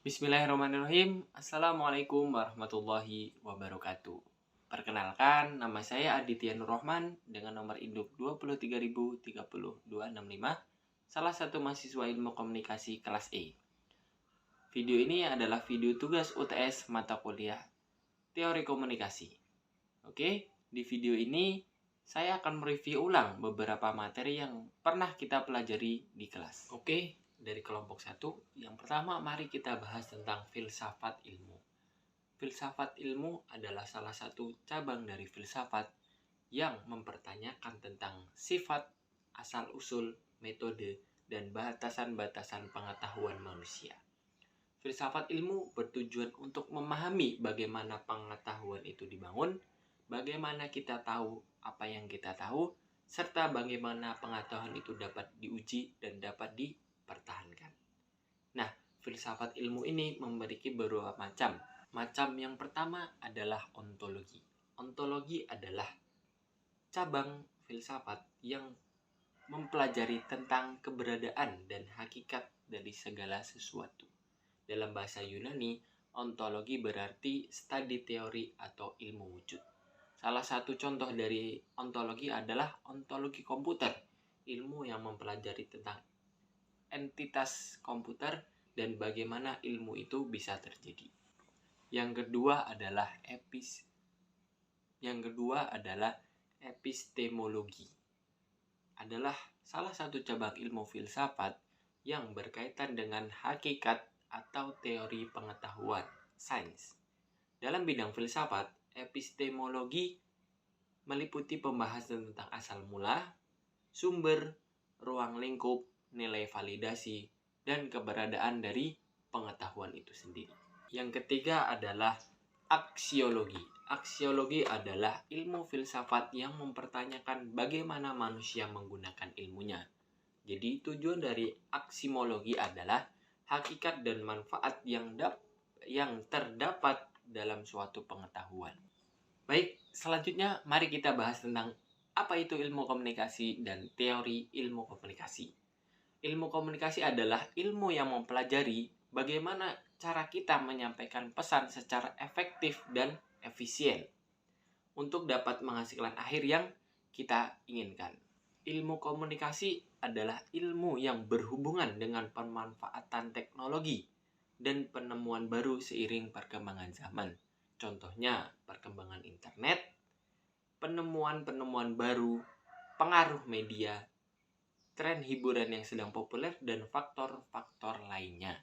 Bismillahirrahmanirrahim. Assalamualaikum warahmatullahi wabarakatuh. Perkenalkan, nama saya Aditya Nur Rahman dengan nomor induk 230303265, salah satu mahasiswa ilmu komunikasi kelas E. Video ini adalah video tugas UTS mata kuliah teori komunikasi. Oke, di video ini saya akan mereview ulang beberapa materi yang pernah kita pelajari di kelas. Oke, dari kelompok 1, yang pertama mari kita bahas tentang filsafat ilmu. Filsafat ilmu adalah salah satu cabang dari filsafat yang mempertanyakan tentang sifat, asal-usul, metode, dan batasan-batasan pengetahuan manusia. Filsafat ilmu bertujuan untuk memahami bagaimana pengetahuan itu dibangun, bagaimana kita tahu apa yang kita tahu, serta bagaimana pengetahuan itu dapat diuji dan dapat dipertahankan. Nah, filsafat ilmu ini memiliki beberapa macam. Macam yang pertama adalah ontologi. Ontologi adalah cabang filsafat yang mempelajari tentang keberadaan dan hakikat dari segala sesuatu. Dalam bahasa Yunani, ontologi berarti studi teori atau ilmu wujud. Salah satu contoh dari ontologi adalah ontologi komputer, ilmu yang mempelajari tentang entitas komputer dan bagaimana ilmu itu bisa terjadi. Yang kedua adalah epistemologi. Adalah salah satu cabang ilmu filsafat yang berkaitan dengan hakikat atau teori pengetahuan, sains. Dalam bidang filsafat, epistemologi meliputi pembahasan tentang asal mula, sumber, ruang lingkup, nilai validasi, dan keberadaan dari pengetahuan itu sendiri. Yang ketiga adalah aksiologi. Aksiologi adalah ilmu filsafat yang mempertanyakan bagaimana manusia menggunakan ilmunya. Jadi tujuan dari aksimologi adalah hakikat dan manfaat yang terdapat dalam suatu pengetahuan. Baik, selanjutnya mari kita bahas tentang apa itu ilmu komunikasi dan teori ilmu komunikasi. Ilmu komunikasi adalah ilmu yang mempelajari bagaimana cara kita menyampaikan pesan secara efektif dan efisien untuk dapat menghasilkan akhir yang kita inginkan. Ilmu komunikasi adalah ilmu yang berhubungan dengan pemanfaatan teknologi dan penemuan baru seiring perkembangan zaman. Contohnya, perkembangan internet, penemuan-penemuan baru, pengaruh media, tren hiburan yang sedang populer, dan faktor-faktor lainnya.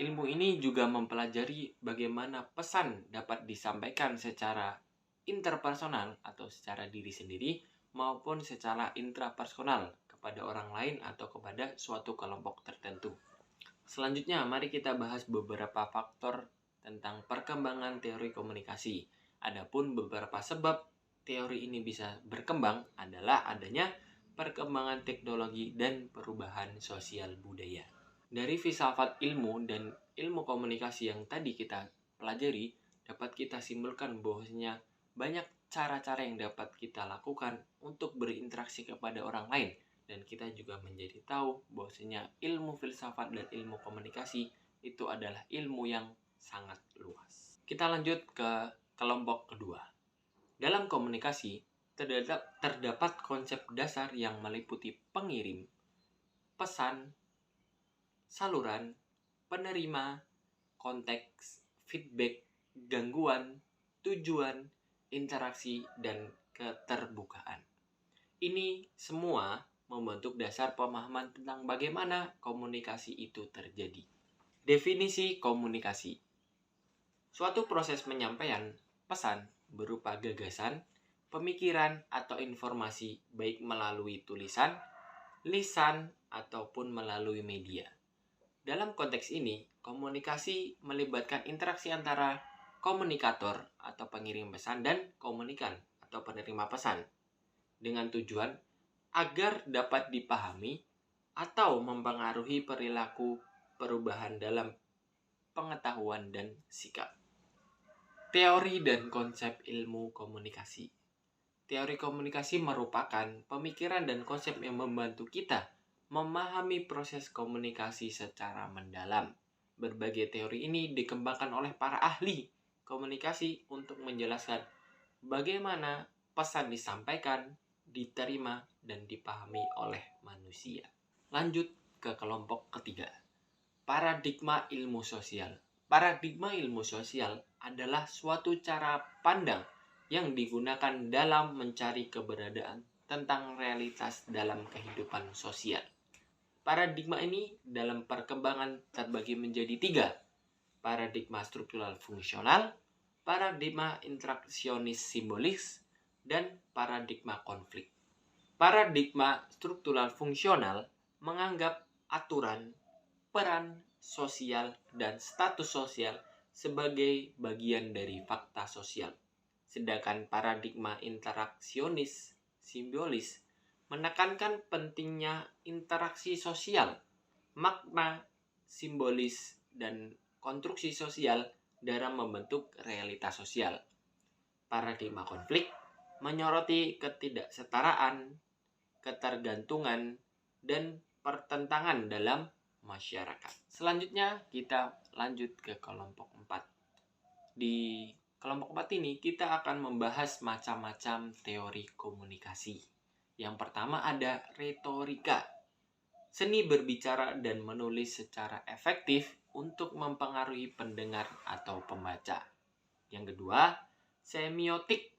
Ilmu ini juga mempelajari bagaimana pesan dapat disampaikan secara interpersonal atau secara diri sendiri maupun secara intrapersonal kepada orang lain atau kepada suatu kelompok tertentu. Selanjutnya, mari kita bahas beberapa faktor tentang perkembangan teori komunikasi. Adapun beberapa sebab teori ini bisa berkembang adalah adanya perkembangan teknologi dan perubahan sosial budaya. Dari filsafat ilmu dan ilmu komunikasi yang tadi kita pelajari, dapat kita simpulkan bahwasanya banyak cara-cara yang dapat kita lakukan untuk berinteraksi kepada orang lain. Dan kita juga menjadi tahu bahwasanya ilmu filsafat dan ilmu komunikasi itu adalah ilmu yang sangat luas. Kita lanjut ke kelompok kedua. Dalam komunikasi, terdapat konsep dasar yang meliputi pengirim, pesan, saluran, penerima, konteks, feedback, gangguan, tujuan, interaksi, dan keterbukaan. Ini semua membentuk dasar pemahaman tentang bagaimana komunikasi itu terjadi. Definisi komunikasi. Suatu proses penyampaian pesan berupa gagasan, pemikiran, atau informasi baik melalui tulisan, lisan, ataupun melalui media. Dalam konteks ini, komunikasi melibatkan interaksi antara komunikator atau pengirim pesan dan komunikan atau penerima pesan dengan tujuan agar dapat dipahami atau mempengaruhi perilaku perubahan dalam pengetahuan dan sikap. Teori dan konsep ilmu komunikasi. Teori komunikasi merupakan pemikiran dan konsep yang membantu kita memahami proses komunikasi secara mendalam. Berbagai teori ini dikembangkan oleh para ahli komunikasi untuk menjelaskan bagaimana pesan disampaikan, diterima, dan dipahami oleh manusia. Lanjut ke kelompok ketiga, paradigma ilmu sosial. Paradigma ilmu sosial adalah suatu cara pandang yang digunakan dalam mencari keberadaan tentang realitas dalam kehidupan sosial. Paradigma ini dalam perkembangan terbagi menjadi tiga: paradigma struktural fungsional, paradigma interaksionis simbolis, dan paradigma konflik. Paradigma struktural fungsional menganggap aturan, peran sosial, dan status sosial sebagai bagian dari fakta sosial. Sedangkan paradigma interaksionis simbolis menekankan pentingnya interaksi sosial, makna simbolis, dan konstruksi sosial dalam membentuk realitas sosial. Paradigma konflik menyoroti ketidaksetaraan, ketergantungan, dan pertentangan dalam masyarakat. Selanjutnya kita lanjut ke kelompok 4. Di kelompok 4 ini kita akan membahas macam-macam teori komunikasi. Yang pertama ada retorika. Seni berbicara dan menulis secara efektif untuk mempengaruhi pendengar atau pembaca. Yang kedua, semiotik.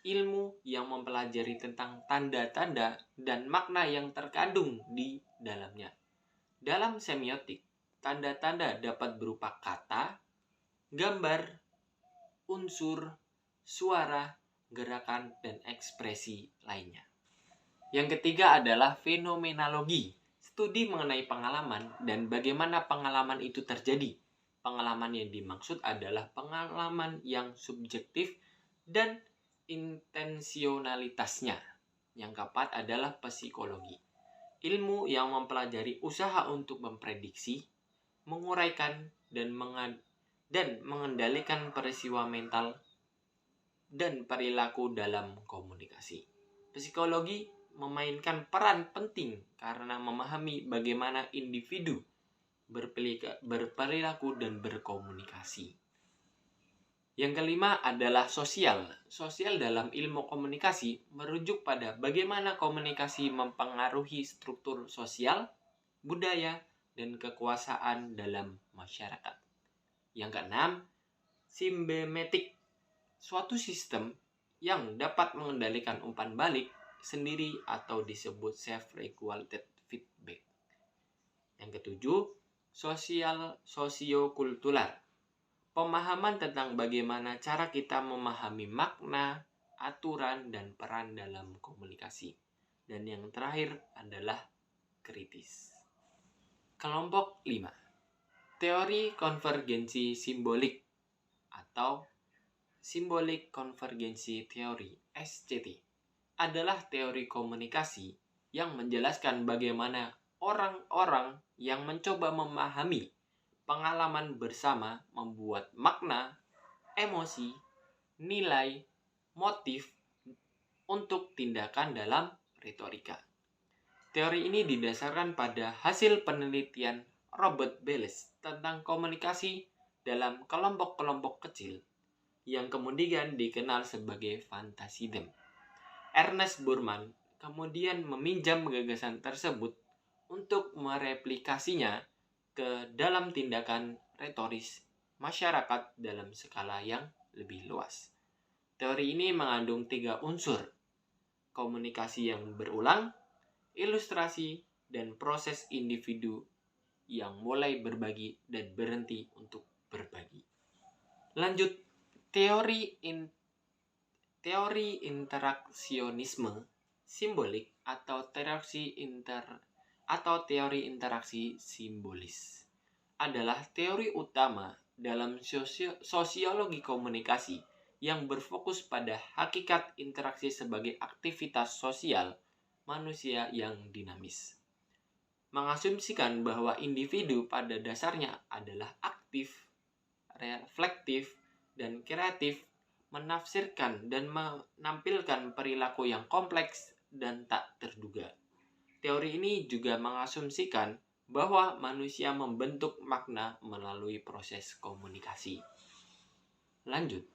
Ilmu yang mempelajari tentang tanda-tanda dan makna yang terkandung di dalamnya. Dalam semiotik, tanda-tanda dapat berupa kata, gambar, unsur, suara, gerakan, dan ekspresi lainnya. Yang ketiga adalah fenomenologi, studi mengenai pengalaman dan bagaimana pengalaman itu terjadi. Pengalaman yang dimaksud adalah pengalaman yang subjektif dan intensionalitasnya. Yang keempat adalah psikologi, ilmu yang mempelajari usaha untuk memprediksi, menguraikan, dan mengendalikan peristiwa mental dan perilaku dalam komunikasi. Psikologi memainkan peran penting karena memahami bagaimana individu berperilaku dan berkomunikasi. Yang kelima adalah sosial. Sosial dalam ilmu komunikasi merujuk pada bagaimana komunikasi mempengaruhi struktur sosial, budaya, dan kekuasaan dalam masyarakat. Yang keenam, simbemetik. Suatu sistem yang dapat mengendalikan umpan balik sendiri atau disebut self-regulated feedback. Yang ketujuh, sosiokultural. Pemahaman tentang bagaimana cara kita memahami makna, aturan, dan peran dalam komunikasi. Dan yang terakhir adalah kritis. Kelompok 5. Teori konvergensi simbolik atau Symbolic Convergence Theory (SCT) adalah teori komunikasi yang menjelaskan bagaimana orang-orang yang mencoba memahami pengalaman bersama membuat makna, emosi, nilai, motif untuk tindakan dalam retorika. Teori ini didasarkan pada hasil penelitian Robert Bellis tentang komunikasi dalam kelompok-kelompok kecil yang kemudian dikenal sebagai fantasidem. Ernest Burman kemudian meminjam gagasan tersebut untuk mereplikasinya ke dalam tindakan retoris masyarakat dalam skala yang lebih luas. Teori ini mengandung 3 unsur: komunikasi yang berulang, ilustrasi, dan proses individu yang mulai berbagi dan berhenti untuk berbagi. Lanjut, teori interaksionisme simbolik atau teori interaksi simbolis adalah teori utama dalam sosiologi komunikasi yang berfokus pada hakikat interaksi sebagai aktivitas sosial manusia yang dinamis. Mengasumsikan bahwa individu pada dasarnya adalah aktif, reflektif, dan kreatif, menafsirkan dan menampilkan perilaku yang kompleks dan tak terduga. Teori ini juga mengasumsikan bahwa manusia membentuk makna melalui proses komunikasi. Lanjut,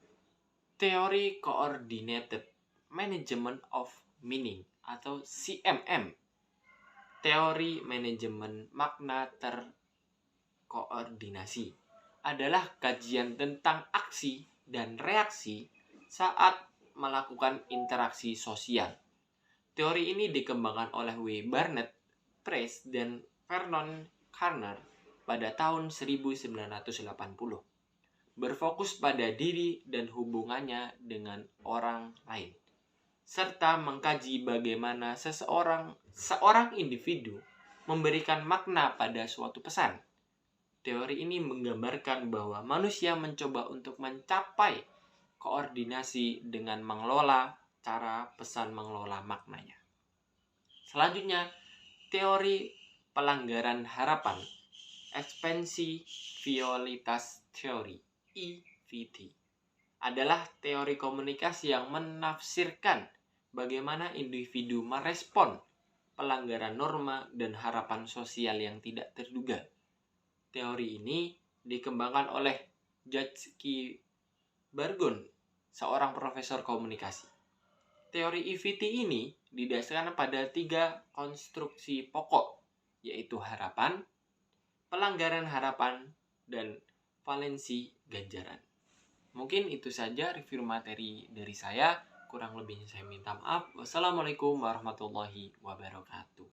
teori Coordinated Management of Meaning atau CMM. Teori manajemen makna terkoordinasi adalah kajian tentang aksi dan reaksi saat melakukan interaksi sosial. Teori ini dikembangkan oleh W. Barnett, Price, dan Vernon Carner pada tahun 1980. Berfokus pada diri dan hubungannya dengan orang lain, serta mengkaji bagaimana seorang individu memberikan makna pada suatu pesan. Teori ini menggambarkan bahwa manusia mencoba untuk mencapai koordinasi dengan mengelola cara pesan mengelola maknanya. Selanjutnya, teori pelanggaran harapan, Expansiviolitas Theory, EVT, adalah teori komunikasi yang menafsirkan bagaimana individu merespon pelanggaran norma dan harapan sosial yang tidak terduga. Teori ini dikembangkan oleh Jackie Bargon, seorang profesor komunikasi. Teori EVT ini didasarkan pada 3 konstruksi pokok, yaitu harapan, pelanggaran harapan, dan valensi ganjaran. Mungkin itu saja review materi dari saya. Kurang lebihnya saya minta maaf. Wassalamualaikum warahmatullahi wabarakatuh.